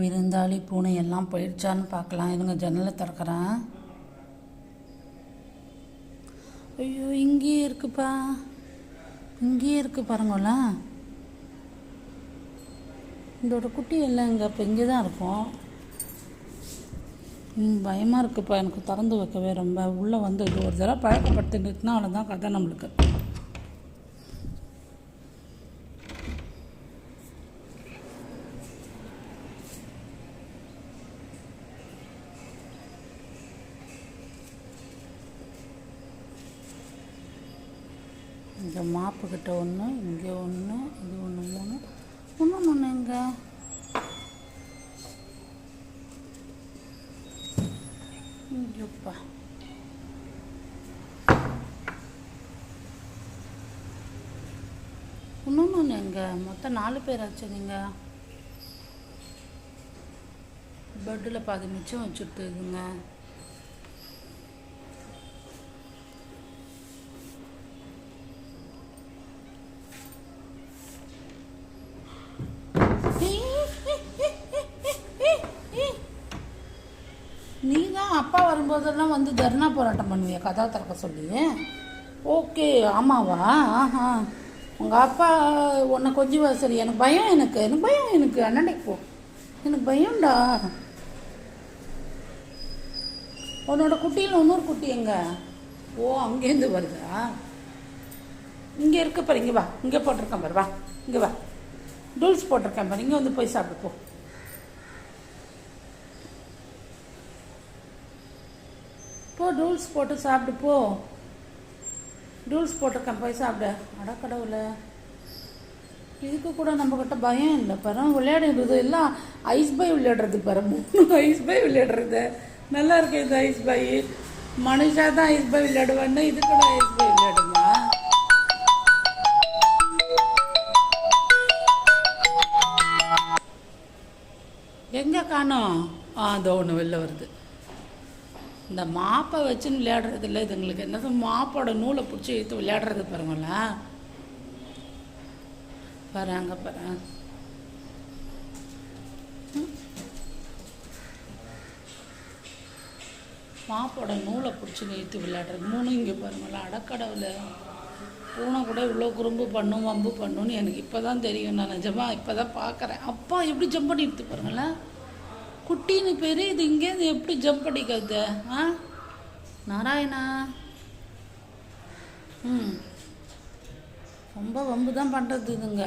விருந்தாளி பூனை எல்லாம் போயிடுச்சான்னு பார்க்கலாம். இருங்க, ஜன்னலை திறக்கிறேன். ஐயோ, இங்கேயே இருக்குப்பா, இங்கேயே இருக்குது பாருங்களேன். இதோட குட்டி எல்லாம் இங்கே இப்போ இங்கே தான் இருக்கும். பயமாக இருக்குப்பா, எனக்கு திறந்து வைக்கவே ரொம்ப உள்ளே வந்து இது ஒரு தடவை பழக்கப்படுத்திட்டுனா அவ்வளோதான் கதை நம்மளுக்கு. இந்த மாப்புக்கிட்ட ஒன்று, இங்கே ஒன்று, இது ஒன்று, மூணு, இன்னொன்று எங்கே? இங்கேப்பா. இன்னொன்று எங்கே? மொத்தம் 4 பேர் ஆச்சு. நீங்கள் பெட்டில் பாதி மிச்சம் வச்சுட்டுதுங்க. நீ தான் அப்பா வரும்போதெல்லாம் வந்து தர்ணா போராட்டம் பண்ணுவியா கதா திறக்க சொல்லி? ஓகே, ஆமாவா? ஆஹா, உங்கள் அப்பா உன்னை கொஞ்சம் சரி. எனக்கு பயம், எனக்கு பயம், எனக்கு அண்ணாண்டைக்கு போ, எனக்கு பயம்டா. உன்னோட குட்டியில் இன்னொரு குட்டி எங்க? ஓ, அங்கேருந்து வருதா? இங்கே இருக்க பாரு, இங்கே வா, இங்கே போட்டிருக்கேன் பாரு, வா இங்கே வா, டூல்ஸ் போட்டிருக்கேன் பாரு, இங்கே வந்து போய் சாப்பிட்டு போ. போ, டூல்ஸ் போட்டு சாப்பிட்டு போ. டூல்ஸ் போட்டிருக்கேன், போய் சாப்பிட. அடக்கடவுல, இதுக்கு கூட நம்மக்கிட்ட பயம் இல்லை பாரு. விளையாடுறது எல்லாம் ஐஸ் பை விளையாடுறது பாரு. 3 ஐஸ் பை விளையாடுறது நல்லா இருக்கு. இது ஐஸ் பை மனுஷா தான் ஐஸ் பை விளையாடுவான்னு, இது கூட ஐஸ் பை விளையாடுமா? எங்கே காணோம்? அதோ ஒன்று வெளில வருது. இந்த மாப்பை வச்சுன்னு விளையாடுறது இல்லை இதுங்களுக்கு. என்ன மாப்போட நூலை பிடிச்சி இழுத்து விளையாடுறது பாருங்களேன். பாரு, அங்கே பாரு. மாப்போட நூலை பிடிச்சி இழுத்து விளையாடுறது 3 இங்கே பாருங்களேன். அடக்கடவுல, பூனை கூட இவ்வளோ குறும்பு பண்ணும், வம்பு பண்ணுன்னு எனக்கு இப்போ தான் தெரியும். நான் நிஜமாக இப்போ தான் பார்க்குறேன். அப்பா எப்படி ஜம்ப் பண்ணி எடுத்து பாருங்களேன். குட்டின்னு பேர் இது, இங்கேருந்து எப்படி ஜம்ப் அடிக்கிறது? நாராயணா, ரொம்ப வம்பு தான் பண்ணுறது இதுங்க.